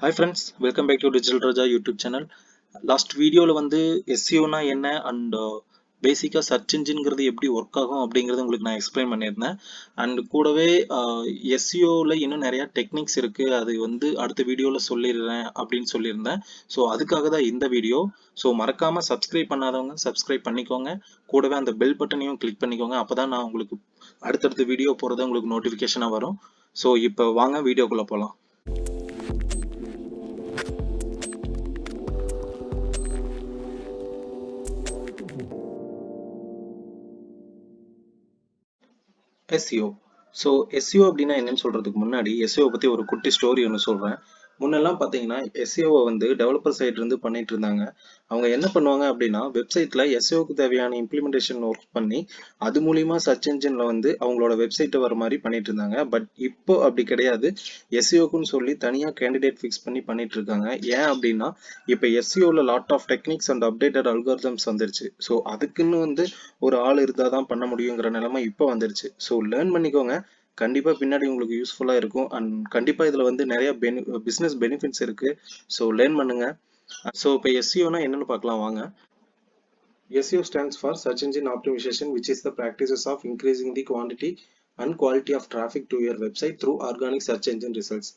Hi friends, welcome back to Digital Raja YouTube channel. Last video la வந்து SEO na என்ன and பேசிக்கா search இன்ஜின்ங்கிறது எப்படி work ஆகும் அப்படிங்கறது உங்களுக்கு நான் எக்ஸ்பிளைன் பண்ணியிருந்தேன். அண்ட் கூடவே SEOல இன்னும் நிறைய டெக்னிக்ஸ் இருக்கு, அது வந்து அடுத்த வீடியோல சொல்லிடுறேன் அப்படின்னு சொல்லியிருந்தேன். ஸோ அதுக்காக தான் இந்த வீடியோ. ஸோ மறக்காம சப்ஸ்கிரைப் பண்ணாதவங்க சப்ஸ்கிரைப் பண்ணிக்கோங்க, கூடவே அந்த பெல் பட்டனையும் கிளிக் பண்ணிக்கோங்க. அப்பதான் நான் உங்களுக்கு அடுத்தடுத்த வீடியோ போறது உங்களுக்கு நோட்டிஃபிகேஷனாக வரும். ஸோ இப்போ வாங்க வீடியோக்குள்ள போகலாம். SEO. ஸோ SEO அப்படின்னா என்னன்னு சொல்றதுக்கு முன்னாடி SEO பத்தி ஒரு குட்டி ஸ்டோரி ஒன்று சொல்றேன். முன்னெல்லாம் பார்த்தீங்கன்னா SEOவை வந்து டெவலப்பர் சைட்ல இருந்து பண்ணிட்டு இருந்தாங்க. அவங்க என்ன பண்ணுவாங்க அப்படின்னா வெப்சைட்ல SEOக்கு தேவையான இம்ப்ளிமெண்டேஷன் ஒர்க் பண்ணி அது மூலியமா சர்ச் இன்ஜின்ல வந்து அவங்களோட வெப்சைட்டை வர மாதிரி பண்ணிட்டு இருந்தாங்க. பட் இப்போ அப்படி கிடையாது. SEOக்குன்னு சொல்லி தனியா கேண்டிடேட் ஃபிக்ஸ் பண்ணி பண்ணிட்டு இருக்காங்க. ஏன் அப்படின்னா இப்போ SEOல lot of techniques and updated algorithms வந்துருச்சு. ஸோ அதுக்குன்னு வந்து ஒரு ஆள் இருந்தால் தான் பண்ண முடியுங்கிற நிலைமை இப்போ வந்துருச்சு. ஸோ லேர்ன் பண்ணிக்கோங்க, கண்டிப்பா பின்னாடி உங்களுக்கு யூஸ்ஃபுல்லா இருக்கும். அண்ட் கண்டிப்பா இதுல வந்து நிறைய பிசினஸ் பெனிஃபிட்ஸ் இருக்கு. ஸோ லேர்ன் பண்ணுங்க. ஸோ இப்போ எஸ்சிஓனா என்னன்னு பார்க்கலாம் வாங்க. SEO stands for Search Engine Optimization, which is the practices of increasing the quantity and quality of traffic to your website through organic search engine results.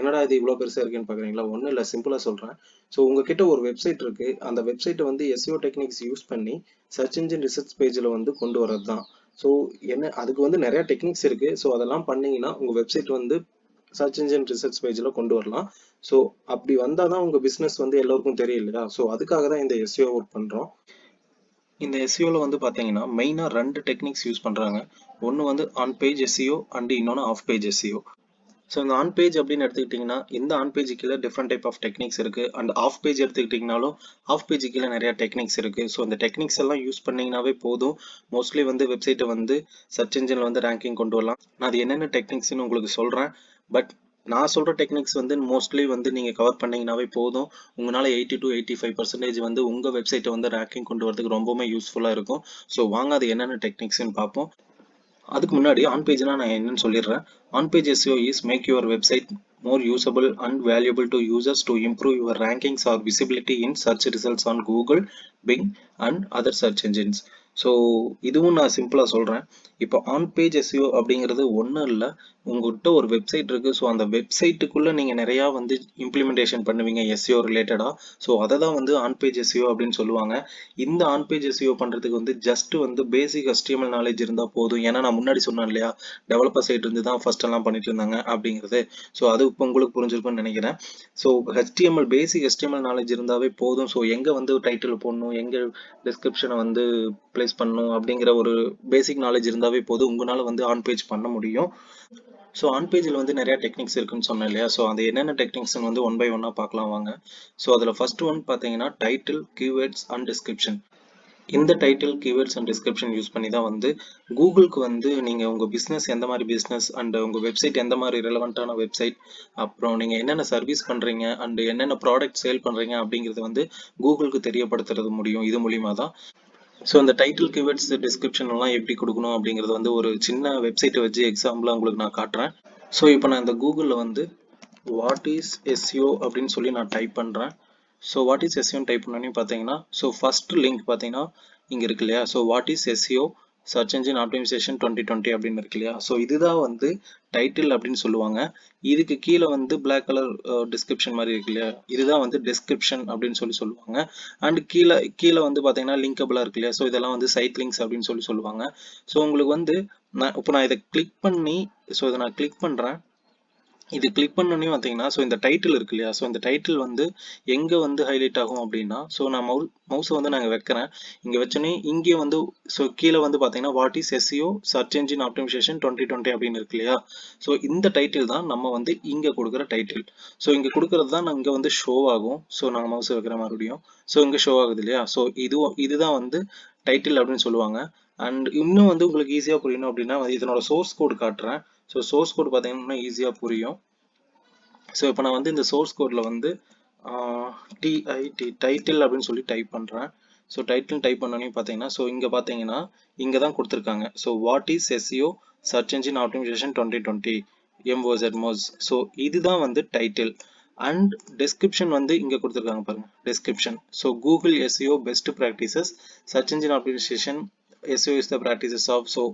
என்னடா இது இவ்வளோ பெருசாக இருக்குன்னு பார்க்குறீங்களா? ஒன்றும் இல்லை, சிம்பிளாக சொல்கிறேன். ஸோ உங்ககிட்ட ஒரு வெப்சைட் இருக்குது, அந்த வெப்சைட்டை வந்து SEO டெக்னிக்ஸ் யூஸ் பண்ணி சர்ச் இன்ஜின் ரிசர்ச் பேஜில் வந்து கொண்டு வரது தான். ஸோ என்ன அதுக்கு வந்து நிறைய டெக்னிக்ஸ் இருக்குது. ஸோ அதெல்லாம் பண்ணீங்கன்னா உங்கள் வெப்சைட் வந்து சர்ச் இன்ஜின் ரிசர்ச் பேஜில் கொண்டு வரலாம். ஸோ அப்படி வந்தால் தான் உங்கள் பிஸ்னஸ் வந்து எல்லோருக்கும் தெரியும் இல்லையா? ஸோ அதுக்காக தான் இந்த SEO ஒர்க் பண்ணுறோம். இந்த எஸ்இஓல வந்து பார்த்தீங்கன்னா மெயினாக ரெண்டு டெக்னிக்ஸ் யூஸ் பண்ணுறாங்க. ஒன்று வந்து ஆன் பேஜ் எஸ்இஓ அண்ட் இன்னொன்று ஆஃப் பேஜ் எஸ்இஓ. ஸோ இந்த ஆன் பேஜ் அப்படின்னு எடுத்துக்கிட்டிங்கன்னா இந்த ஆன் பேஜ் கீழே டிஃப்ரெண்ட் டைப் ஆஃப் டெக்னிக்ஸ் இருக்குது. அண்ட் ஆஃப் பேஜ் எடுத்துக்கிட்டிங்கனாலும் ஆஃப் பேஜ் கீழே நிறையா டெக்னிக்ஸ் இருக்குது. ஸோ இந்த டெக்னிக்ஸ் எல்லாம் யூஸ் பண்ணிங்கனாவே போதும், மோஸ்ட்லி வந்து வெப்சைட்டை வந்து சர்ச் இன்ஜினில் வந்து ரேங்கிங் கொண்டு வரலாம். நான் அது என்னென்ன டெக்னிக்ஸ்னு உங்களுக்கு சொல்கிறேன். பட் நான் சொல்கிற டெக்னிக்ஸ் வந்து மோஸ்ட்லி வந்து நீங்கள் கவர் பண்ணிங்கனாவே போதும், உங்களால் 80 to 85% வந்து உங்கள் வெப்சைட்டை வந்து ரேங்கிங் கொண்டு வரதுக்கு ரொம்பவுமே யூஸ்ஃபுல்லாக இருக்கும். ஸோ வாங்க அது என்னென்ன டெக்னிக்ஸ்னு பார்ப்போம். அதுக்கு முன்னாடி ஆன் பேஜ்னா நான் என்னன்னு சொல்லிடுறேன். On page SEO is make your website more usable and valuable to users to improve your rankings or visibility in search results on Google, Bing and other search engines. So இதுவும் நான் சிம்பிளாக சொல்கிறேன். இப்போ on page SEO அப்படிங்கிறது ஒன்றும் இல்லை, உங்கள்கிட்ட ஒரு வெப்சைட் இருக்குது. ஸோ அந்த வெப்சைட்டுக்குள்ளே நீங்கள் நிறையா வந்து இம்ப்ளிமெண்டேஷன் பண்ணுவீங்க SEO ரிலேட்டடாக. ஸோ அதை தான் வந்து ஆன் பேஜ் SEO அப்படின்னு சொல்லுவாங்க. இந்த ஆன் பேஜ் SEO பண்ணுறதுக்கு வந்து ஜஸ்ட் வந்து பேசிக் HTML நாலேஜ் இருந்தால் போதும். ஏன்னா நான் முன்னாடி சொன்னேன் இல்லையா, டெவலப்பர் சைட் இருந்து தான் ஃபர்ஸ்ட் எல்லாம் பண்ணிட்டு இருந்தாங்க அப்படிங்கிறது. ஸோ அது இப்போ உங்களுக்கு புரிஞ்சிருக்கும்னு நினைக்கிறேன். ஸோ பேசிக் HTML நாலேஜ் இருந்தாவே போதும். ஸோ எங்கே வந்து டைட்டில் போடணும், எங்கே டிஸ்கிரிப்ஷனை வந்து பிளேஸ் பண்ணணும் அப்படிங்கிற ஒரு பேசிக் நாலேஜ் இருந்தாவே போதும், உங்களால் வந்து ஆன் பேஜ் பண்ண முடியும். ஸோ ஆன் பேஜில் வந்து நிறைய டெக்னிக்ஸ் இருக்குன்னு சொன்னேன் இல்லையா? ஸோ அது என்னென்ன டெக்னிக்ஸ்னு வந்து ஒன் பை ஒன்னாக பார்க்கலாம் வாங்க. ஸோ அதில் ஃபர்ஸ்ட் ஒன் பார்த்தீங்கன்னா டைட்டில், கீவேர்ட்ஸ் அண்ட் டிஸ்கிரிப்ஷன். இந்த title, keywords and description use பண்ணி தான் வந்து கூகுளுக்கு வந்து நீங்கள் உங்கள் பிஸ்னஸ் எந்த மாதிரி பிஸ்னஸ் அண்ட் உங்கள் வெப்சைட் எந்த மாதிரி ரெலவெண்ட்டான வெப்சைட், அப்புறம் நீங்கள் என்னென்ன சர்வீஸ் பண்ணுறீங்க அண்ட் என்னென்ன ப்ராடக்ட் சேல் பண்ணுறீங்க அப்படிங்கிறது வந்து கூகுளுக்கு தெரியப்படுத்துறது முடியும் இது மூலிமா தான். ஸோ இந்த டைட்டில், கீவேர்ட்ஸ், டிஸ்கிரிப்ஷன் எல்லாம் எப்படி கொடுக்கணும் அப்படிங்கிறது வந்து ஒரு சின்ன வெப்சைட்டை வச்சு எக்ஸாம்பிளாக உங்களுக்கு நான் காட்டுறேன். ஸோ இப்போ நான் இந்த கூகுளில் வந்து வாட் இஸ் SEO அப்படின்னு சொல்லி நான் டைப் பண்ணுறேன். ஸோ வாட் இஸ் SEOன்னு டைப் பண்ணோன்னே பார்த்தீங்கன்னா, ஸோ ஃபர்ஸ்ட் லிங்க் பார்த்தீங்கன்னா இங்கே இருக்கு இல்லையா? So what is SEO search engine optimization 2020 அப்படின்னு இருக்கு இல்லையா? ஸோ இதுதான் வந்து டைட்டில் அப்படின்னு சொல்லுவாங்க. இதுக்கு கீழே வந்து பிளாக் கலர் டிஸ்கிரிப்ஷன் மாதிரி இருக்கு இல்லையா? இதுதான் வந்து டிஸ்கிரிப்ஷன் அப்படின்னு சொல்லி சொல்லுவாங்க. அண்ட் கீழே கீழே வந்து பார்த்தீங்கன்னா லிங்கபிளாக இருக்கு இல்லையா? ஸோ இதெல்லாம் வந்து சைட் லிங்க்ஸ் அப்படின்னு சொல்லி சொல்லுவாங்க. ஸோ உங்களுக்கு வந்து நான் இதை கிளிக் பண்ணி, ஸோ இதை நான் கிளிக் பண்ணுறேன். இது கிளிக் பண்ணோன்னே பார்த்தீங்கன்னா, ஸோ இந்த டைட்டில் இருக்கு இல்லையா? ஸோ இந்த டைட்டில் வந்து எங்கே வந்து ஹைலைட் ஆகும் அப்படின்னா, ஸோ நான் மவுஸை வந்து நாங்கள் வைக்கிறேன். இங்கே வச்சோன்னே இங்கே வந்து ஸோ கீழே வந்து பார்த்தீங்கன்னா what is SEO search engine optimization 2020 அப்படின்னு இருக்கு இல்லையா? ஸோ இந்த டைட்டில் தான் நம்ம வந்து இங்கே கொடுக்குற டைட்டில். ஸோ இங்கே கொடுக்குறது தான் இங்கே வந்து ஷோ ஆகும். ஸோ நாங்கள் மவுஸை வைக்கிற மறுபடியும், ஸோ இங்கே ஷோ ஆகுது இல்லையா? ஸோ இதுதான் வந்து டைட்டில் அப்படின்னு சொல்லுவாங்க. அண்ட் இன்னும் வந்து உங்களுக்கு ஈஸியாக புரியணும் அப்படின்னா இதனோட சோர்ஸ் கோடு காட்டுறேன். ஸோ சோர்ஸ் கோட் பார்த்தீங்கன்னா ஈஸியாக புரியும். ஸோ இப்போ நான் வந்து இந்த சோர்ஸ் கோடில் வந்து டைட்டில் அப்படின்னு சொல்லி டைப் பண்ணுறேன். ஸோ டைட்டில் டைப் பண்ணோன்னே பார்த்தீங்கன்னா, ஸோ இங்கே பார்த்தீங்கன்னா இங்கே தான் கொடுத்துருக்காங்க. So what is SEO search engine optimization 2020 MOZ. So இதுதான் வந்து டைட்டில். அண்ட் டெஸ்கிரிப்ஷன் வந்து இங்க கொடுத்துருக்காங்க பாருங்க, description. So Google SEO best practices, search engine optimization, SEO is the practices of, so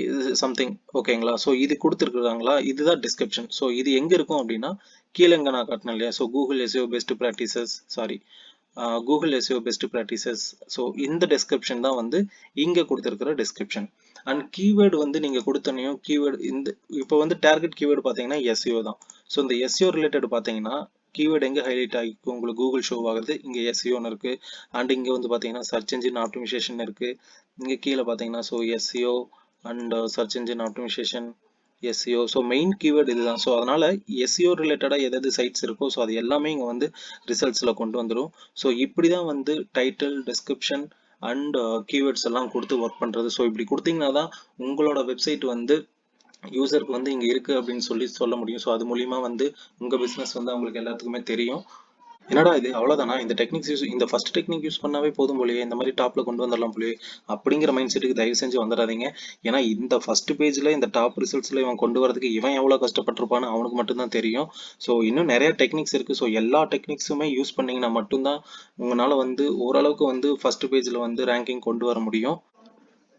இது சம்திங் ஓகேங்களா. ஸோ இது கொடுத்துருக்காங்களா, இதுதான் டிஸ்கிரிப்ஷன். ஸோ இது எங்க இருக்கும் அப்படின்னா கீழே இங்க நான் காட்டினேன் இல்லையா, so Google SEO best practices, sorry Google SEO best practices. So இந்த டெஸ்கிரிப்ஷன் தான் வந்து இங்க கொடுத்துருக்கிற டெஸ்கிரிப்ஷன். அண்ட் கீவேர்டு வந்து நீங்க கொடுத்தனையும் கீவேர்டு இந்த இப்போ வந்து டார்கெட் கீவேர்டு பார்த்தீங்கன்னா எஸ்இஓ தான். ஸோ இந்த எஸ்இஓ ரிலேட்டட் பார்த்தீங்கன்னா கீவேர்டு எங்க ஹைலைட் ஆகிக்கும் உங்களுக்கு கூகுள் ஷோ ஆகுது, இங்க எஸ்இஓன்னு இருக்கு. அண்ட் இங்க வந்து பார்த்தீங்கன்னா சர்ச் இன்ஜின் ஆப்டிமைசேஷன் இருக்கு. இங்க கீழே பார்த்தீங்கன்னா so SEO and search engine optimization, SEO. So main keyword இதுதான். ஸோ அதனால எஸ்இஓ ரிலேட்டடாக எதாவது சைட்ஸ் இருக்கோ ஸோ அது எல்லாமே இங்கே வந்து ரிசல்ட்ஸில் கொண்டு வந்துடும். ஸோ இப்படி தான் வந்து டைட்டில், டிஸ்கிரிப்ஷன் அண்ட் கீவேர்ட்ஸ் எல்லாம் கொடுத்து ஒர்க் பண்ணுறது. ஸோ இப்படி கொடுத்தீங்கன்னா தான் உங்களோட வெப்சைட் வந்து யூசருக்கு வந்து இங்கே இருக்குது அப்படின்னு சொல்லி சொல்ல முடியும். ஸோ அது மூலிமா வந்து உங்கள் பிஸ்னஸ் வந்து அவங்களுக்கு எல்லாத்துக்குமே தெரியும். என்னடா இது அவ்வளவுதானா, இந்த டெக்னிக்ஸ் யூஸ், இந்த ஃபர்ஸ்ட் டெக்னிக் யூஸ் பண்ணாவே போதும் போலயே, இந்த மாதிரி டாப்ல கொண்டு வந்துடலாம் போலயே அப்படிங்கிற மைண்ட் செட்டுக்கு தயவு செஞ்சு வந்துடாதீங்க. ஏன்னா இந்த ஃபர்ஸ்ட் பேஜ்ல இந்த டாப் ரிசல்ட்ஸ்ல இவன் கொண்டு வரதுக்கு இவன் எவ்வளவு கஷ்டப்பட்டிருப்பான்னு அவனுக்கு மட்டும்தான் தெரியும். ஸோ இன்னும் நிறைய டெக்னிக்ஸ் இருக்கு. ஸோ எல்லா டெக்னிக்ஸுமே யூஸ் பண்ணீங்கன்னா மட்டும்தான் உங்களால வந்து ஓரளவுக்கு வந்து ஃபர்ஸ்ட் பேஜ்ல வந்து ரேங்கிங் கொண்டு வர முடியும்.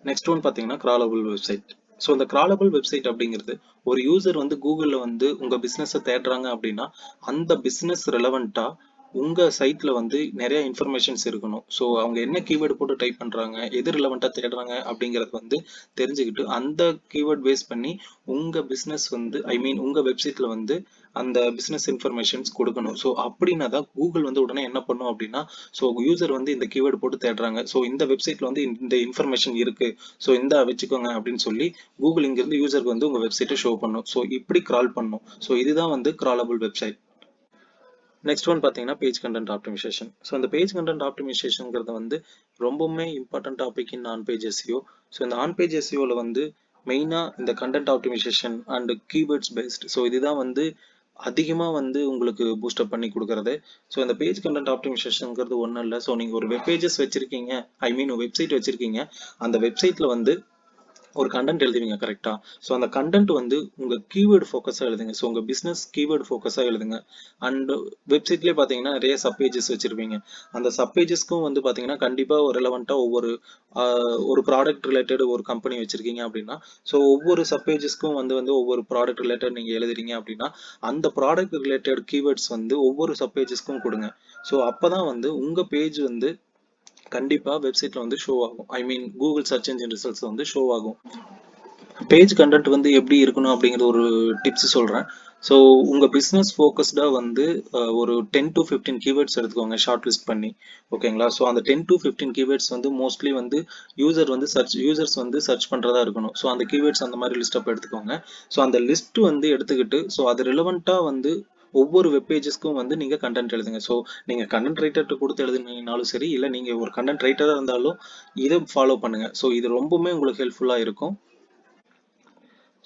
நெக்ஸ்ட் ஒன் பார்த்தீங்கன்னா கிராலபிள் வெப்சைட். ஸோ இந்த கிராலபிள் வெப்சைட் அப்படிங்கிறது ஒரு யூசர் வந்து கூகுளில் வந்து உங்கள் பிஸ்னஸை தேடுறாங்க அப்படின்னா அந்த பிஸ்னஸ் ரெலவெண்ட்டாக உங்கள் சைட்டில் வந்து நிறைய இன்ஃபர்மேஷன்ஸ் இருக்கணும். ஸோ அவங்க என்ன கீவேர்டு போட்டு டைப் பண்ணுறாங்க, எது ரிலவெண்ட்டாக தேடுறாங்க அப்படிங்கிறது வந்து தெரிஞ்சுக்கிட்டு அந்த கீவேர்ட் பேஸ் பண்ணி உங்கள் பிஸ்னஸ் வந்து உங்கள் வெப்சைட்டில் வந்து அந்த பிஸ்னஸ் இன்ஃபர்மேஷன்ஸ் கொடுக்கணும். ஸோ அப்படின்னா தான் கூகுள் வந்து உடனே என்ன பண்ணும் அப்படின்னா, ஸோ யூசர் வந்து இந்த கீவேர்டு போட்டு தேடுறாங்க, ஸோ இந்த வெப்சைட்ல வந்து இந்த இன்ஃபர்மேஷன் இருக்கு, ஸோ இந்த வச்சுக்கோங்க அப்படின்னு சொல்லி கூகுள் இங்கிருந்து யூசருக்கு வந்து உங்க வெப்சைட்டை ஷோ பண்ணும். ஸோ இப்படி கிரால் பண்ணும். ஸோ இதுதான் வந்து கிராலபிள் வெப்சைட். நெக்ஸ்ட் ஒன் பார்த்தீங்கன்னா பேஜ் கண்டென்ட் ஆப்டிமைசேஷன். ஸோ இந்த பேஜ் கண்டென்ட் ஆப்டிமைசேஷன்ங்கிறது வந்து ரொம்பவுமே important topic in on page SEO. So இந்த ஆன் பேஜ் எஸ்இஓவில் வந்து மெயினாக இந்த content optimization and keywords based, so இதுதான் வந்து அதிகமாக வந்து உங்களுக்கு பூஸ்டப் பண்ணி கொடுக்கறது. ஸோ இந்த பேஜ் கண்டென்ட் ஆப்டிமைசேஷன்ங்கிறது ஒன்றும் இல்லை. ஸோ நீங்கள் ஒரு வெப் பேஜஸ் வச்சிருக்கீங்க, வெப்சைட் வச்சிருக்கீங்க, அந்த வெப்சைட்டில் வந்து ஒரு கண்டென்ட் எழுதுவீங்க கரெக்டா. ஸோ அந்த கண்டென்ட் வந்து உங்க கீவேர்டு ஃபோக்கஸாக எழுதுங்க. ஸோ உங்க பிஸ்னஸ் கீவேர்டு ஃபோக்கஸாக எழுதுங்க. அண்ட் வெப்சைட்லேயே பார்த்தீங்கன்னா நிறைய சப் பேஜஸ் வச்சிருப்பீங்க. அந்த சப் பேஜஸ்க்கும் வந்து பார்த்தீங்கன்னா கண்டிப்பாக ஒரு ரெலவெண்ட்டாக ஒரு ப்ராடக்ட் ரிலேட்டட் ஒரு கம்பெனி வச்சிருக்கீங்க அப்படின்னா, ஸோ ஒவ்வொரு சப் பேஜஸ்க்கும் வந்து ஒவ்வொரு ப்ராடக்ட் ரிலேட்டட் நீங்கள் எழுதுறீங்க அப்படின்னா அந்த ப்ராடக்ட் ரிலேட்டட் கீவேர்ட்ஸ் வந்து ஒவ்வொரு சப் பேஜஸ்க்கும் கொடுங்க. ஸோ அப்பதான் வந்து உங்க பேஜ் வந்து கண்டிப்பா வெப்சைட்ல வந்து ஷோ ஆகும். கூகுள் சர்ச் இன்ஜின் ரிசல்ட்ஸ் வந்து ஷோ ஆகும். பேஜ் கண்டென்ட் வந்து எப்படி இருக்கணும் அப்படிங்கிற ஒரு டிப்ஸ் சொல்றேன். ஸோ உங்க பிஸ்னஸ் ஃபோக்கஸ்டா வந்து ஒரு 10 to 15 கீவேர்ட்ஸ் எடுத்துக்கோங்க ஷார்ட் லிஸ்ட் பண்ணி. ஓகேங்களா. ஸோ அந்த 10 to 15 கீவேர்ட்ஸ் வந்து மோஸ்ட்லி வந்து யூசர்ஸ் வந்து சர்ச் பண்றதா இருக்கணும். ஸோ அந்த கீவேர்ட்ஸ் அந்த மாதிரி லிஸ்ட் அப் எடுத்துக்கோங்க. ஸோ அந்த லிஸ்ட் வந்து எடுத்துக்கிட்டு ஸோ அது ரிலவெண்டா வந்து ஒவ்வொரு வெப் பேஜஸ்க்கும் வந்து நீங்க கண்டென்ட் எழுதுங்க. ஸோ நீங்க கண்டென்ட் ரைட்டர்கிட்ட கொடுத்து எழுதுனீங்கனாலும் சரி, இல்லை நீங்க ஒரு கண்டென்ட் ரைட்டரா இருந்தாலும் இதை ஃபாலோ பண்ணுங்க. ஸோ இது ரொம்பவுமே உங்களுக்கு ஹெல்ப்ஃபுல்லா இருக்கும்.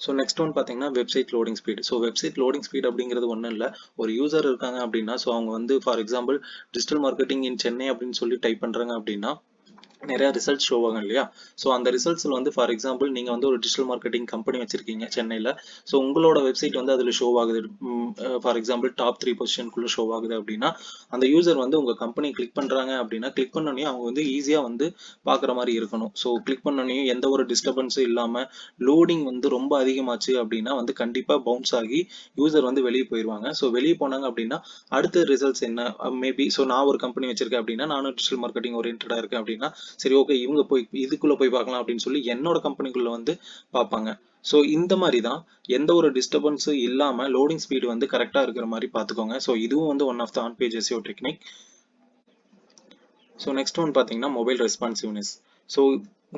ஸோ நெக்ஸ்ட் ஒன் பார்த்தீங்கன்னா website loading speed. So website loading speed அப்படிங்கிறது ஒன்றும் இல்லை. ஒரு யூசர் இருக்காங்க அப்படின்னா, ஸோ அவங்க வந்து for example digital marketing in Chennai அப்படின்னு சொல்லி டைப் பண்ணுறாங்க அப்படின்னா நிறைய ரிசல்ட்ஸ் ஷோ ஆகும் இல்லையா. ஸோ அந்த ரிசல்ட்ஸில் வந்து ஃபார் எக்ஸாம்பிள் நீங்கள் வந்து ஒரு டிஜிட்டல் மார்க்கெட்டிங் கம்பெனி வச்சிருக்கீங்க சென்னையில். ஸோ உங்களோட வெப்சைட் வந்து அதில் ஷோ ஆகுது, ஃபார் எக்ஸாம்பிள் டாப் 3 பொசிஷனுக்குள்ள ஷோ ஆகுது அப்படின்னா அந்த யூசர் வந்து உங்கள் கம்பெனி கிளிக் பண்ணுறாங்க அப்படின்னா கிளிக் பண்ணோன்னே அவங்க வந்து ஈஸியாக வந்து பார்க்குற மாதிரி இருக்கணும். ஸோ கிளிக் பண்ணோன்னே எந்த ஒரு டிஸ்டர்பன்ஸும் இல்லாமல் லோடிங் வந்து ரொம்ப அதிகமாச்சு அப்படின்னா வந்து கண்டிப்பாக பவுன்ஸ் ஆகி யூசர் வந்து வெளியே போயிடுவாங்க. ஸோ வெளியே போனாங்க அப்படின்னா அடுத்த ரிசல்ட்ஸ் என்ன, மேபி ஸோ நான் ஒரு கம்பெனி வச்சிருக்கேன் அப்படின்னா, நானும் டிஜிட்டல் மார்க்கெட்டிங் ஓரியன்டாக இருக்கேன் அப்படின்னா, சரி ஓகே இவங்க போய் இதுக்குள்ள போய் பார்க்கலாம் அப்படின்னு சொல்லி என்னோட கம்பெனிக்குள்ள வந்து பார்ப்பாங்க. ஸோ இந்த மாதிரி தான் எந்த ஒரு டிஸ்டர்பன்ஸும் இல்லாம லோடிங் ஸ்பீடு வந்து கரெக்டா இருக்கிற மாதிரி பார்த்துக்கோங்க. ஸோ இதுவும் வந்து one of the on page SEO technique. So next one பார்த்தீங்கன்னா மொபைல் ரெஸ்பான்சிவ்னஸ். ஸோ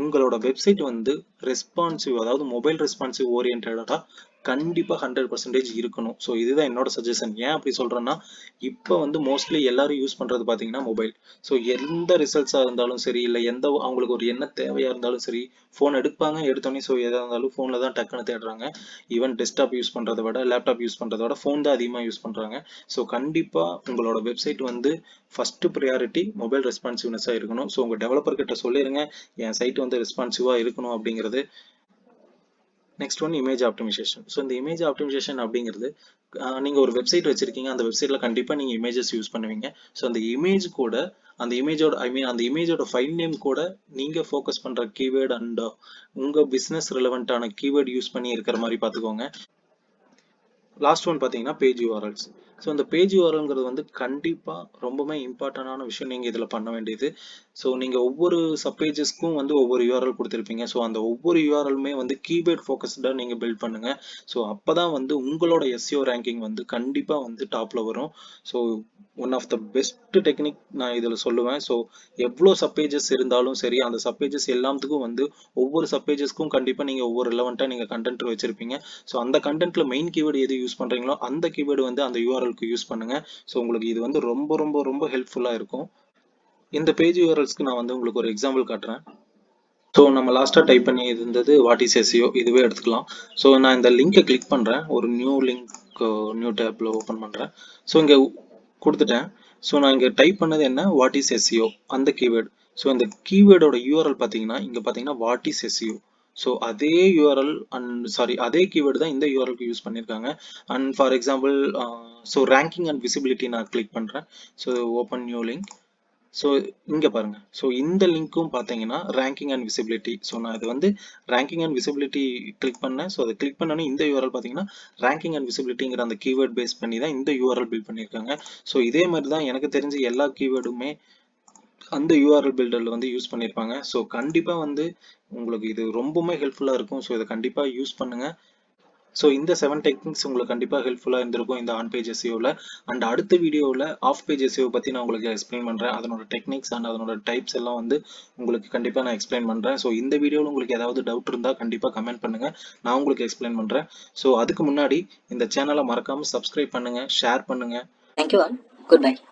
உங்களோட வெப்சைட் வந்து ரெஸ்பான்சிவ், அதாவது மொபைல் ரெஸ்பான்சிவ் ஓரியன்டாக கண்டிப்பாக 100% இருக்கணும். ஸோ இதுதான் என்னோட சஜஷன். ஏன் அப்படி சொல்றேன்னா, இப்போ வந்து மோஸ்ட்லி எல்லாரும் யூஸ் பண்றது பார்த்தீங்கன்னா மொபைல். ஸோ எந்த ரிசல்ட்ஸாக இருந்தாலும் சரி, இல்லை அவங்களுக்கு ஒரு என்ன தேவையாக இருந்தாலும் சரி, ஃபோன் எடுப்பாங்க, எடுத்தோடனே ஸோ எதாக இருந்தாலும் ஃபோனில் தான் டக்குன்னு தேடுறாங்க. ஈவன் டெஸ்க்டாப் யூஸ் பண்ணுறதை விட லேப்டாப் யூஸ் பண்ணுறத விட ஃபோன் தான் அதிகமாக யூஸ் பண்ணுறாங்க. ஸோ கண்டிப்பாக உங்களோட வெப்சைட் வந்து ஃபர்ஸ்ட் ப்ரியாரிட்டி மொபைல் ரெஸ்பான்சிவ்னஸாக இருக்கணும். ஸோ உங்கள் டெவலப்பர் கிட்ட சொல்லிடுங்க என் சைட் வந்து ரெஸ்பான்சிவாக இருக்கணும் அப்படிங்கிறது. Next one image optimization. So இந்த இமேஜ் ஆப்டிமைசேஷன் அப்படிங்கிறது நீங்கள் ஒரு வெப்சைட் வச்சிருக்கீங்க, அந்த வெப்சைட்டில் கண்டிப்பாக நீங்கள் இமேஜஸ் யூஸ் பண்ணுவீங்க. ஸோ அந்த இமேஜ் கூட அந்த இமேஜோட அந்த இமேஜோட ஃபைல் நேம் கூட நீங்கள் ஃபோக்கஸ் பண்ணுற கீவேர்டு அண்ட் உங்கள் பிஸ்னஸ் ரிலவெண்ட்டான கீவேர்டு யூஸ் பண்ணி இருக்கிற மாதிரி பார்த்துக்கோங்க. லாஸ்ட் ஒன் பார்த்தீங்கன்னா பேஜ் யூஆர்எல்ஸ். ஸோ இந்த பேஜ் யூஆர்எல்ங்கிறது வந்து கண்டிப்பாக ரொம்பவுமே இம்பார்ட்டண்டான விஷயம் நீங்கள் இதில் பண்ண வேண்டியது. ஸோ நீங்கள் ஒவ்வொரு சப்பேஜஸ்க்கும் வந்து ஒவ்வொரு யூஆர்எல் கொடுத்துருப்பீங்க. ஸோ அந்த ஒவ்வொரு யூஆர்எலுமே வந்து கீவேர்ட் ஃபோக்கஸ்டாக நீங்கள் பில்ட் பண்ணுங்கள். ஸோ அப்போ தான் வந்து உங்களோட எஸ்இஓ ரேங்கிங் வந்து கண்டிப்பாக வந்து டாப்பில் வரும். So one of the best technique நான் இதில் சொல்லுவேன். ஸோ எவ்வளோ சப்பேஜஸ் இருந்தாலும் சரி, அந்த சப்பேஜஸ் எல்லாத்துக்கும் வந்து ஒவ்வொரு சப்பேஜஸ்க்கும் கண்டிப்பாக நீங்கள் ஒவ்வொரு ரிலவெண்ட்டாக நீங்கள் கண்டென்ட் வச்சிருப்பீங்க. ஸோ அந்த கண்டென்ட்ல மெயின் கீவேர்டு எது யூஸ் பண்ணுறீங்களோ அந்த கீவேர்டு வந்து அந்த யூஆர்எல்க்கு யூஸ் பண்ணுங்க. ஸோ உங்களுக்கு இது வந்து ரொம்ப ரொம்ப ரொம்ப ஹெல்ப்ஃபுல்லாக இருக்கும். இந்த பேஜ் யூஆர்எல்ஸ்க்கு நான் வந்து உங்களுக்கு ஒரு எக்ஸாம்பிள் காட்டுறேன். ஸோ நம்ம லாஸ்ட்டாக டைப் பண்ணி இருந்தது வாட் இஸ் எஸ்இஓ, இதுவே எடுத்துக்கலாம். ஸோ நான் இந்த லிங்கை கிளிக் பண்ணுறேன். ஒரு நியூ லிங்க் நியூ டேப்பில் ஓப்பன் பண்ணுறேன். ஸோ இங்கே கொடுத்துட்டேன். ஸோ நான் இங்கே டைப் பண்ணது என்ன, வாட் இஸ் எஸ்இஓ, அந்த கீவேர்டு. ஸோ இந்த கீவேர்டோட யூஆர்எல் பார்த்தீங்கன்னா இங்கே பார்த்தீங்கன்னா வாட் இஸ் எஸ்இஓ. ஸோ அதே யூஆர்எல் அண்ட் சாரி அதே கீவேர்டு தான் இந்த யூஆர்எல்க்கு யூஸ் பண்ணியிருக்காங்க. And for example so ranking and visibility நான் கிளிக் பண்ணுறேன். So open new link. So இங்கே பாருங்க. ஸோ இந்த லிங்க்கும் பார்த்தீங்கன்னா ரேங்கிங் அண்ட் விசிபிலிட்டி. ஸோ நான் இது வந்து ரேங்கிங் அண்ட் விசிபிலிட்டி கிளிக் பண்ணேன். ஸோ அதை கிளிக் பண்ணோன்னே இந்த யூஆர்எல் பார்த்தீங்கன்னா ரேங்கிங் அண்ட் விசிபிலிட்டிங்கிற அந்த கீவேர்ட் பேஸ் பண்ணி தான் இந்த யூஆர்எல் பில்ட் பண்ணியிருக்காங்க. ஸோ இதே மாதிரி தான் எனக்கு தெரிஞ்ச எல்லா கீவேர்டுமே அந்த யூஆர்எல் பில்டரில் வந்து யூஸ் பண்ணியிருப்பாங்க. ஸோ கண்டிப்பாக வந்து உங்களுக்கு இது ரொம்பவுமே ஹெல்ப்ஃபுல்லாக இருக்கும். ஸோ இதை கண்டிப்பாக யூஸ் பண்ணுங்கள். ஸோ இந்த 7 டெக்னிக்ஸ் உங்களுக்கு கண்டிப்பாக ஹெல்ப்ஃபுல்லாக இருந்திருக்கும் இந்த ஆன் பேஜ் எஸ்இஓவில். அண்ட் அடுத்த வீடியோவில் ஆஃப் பேஜ் எஸ்இஓ பற்றி நான் உங்களுக்கு எக்ஸ்பிளைன் பண்ணுறேன். அதனோட டெக்னிக்ஸ் அண்ட் அதனோட டைப்ஸ் எல்லாம் வந்து உங்களுக்கு கண்டிப்பாக நான் எக்ஸ்பிளைன் பண்ணுறேன். ஸோ இந்த வீடியோவில் உங்களுக்கு ஏதாவது டவுட் இருந்தால் கண்டிப்பாக கமெண்ட் பண்ணுங்கள், நான் உங்களுக்கு எக்ஸ்பிளைன் பண்ணுறேன். ஸோ அதுக்கு முன்னாடி இந்த சேனலை மறக்காமல் சப்ஸ்கிரைப் பண்ணுங்கள், ஷேர் பண்ணுங்கள். Thank you all. Goodbye.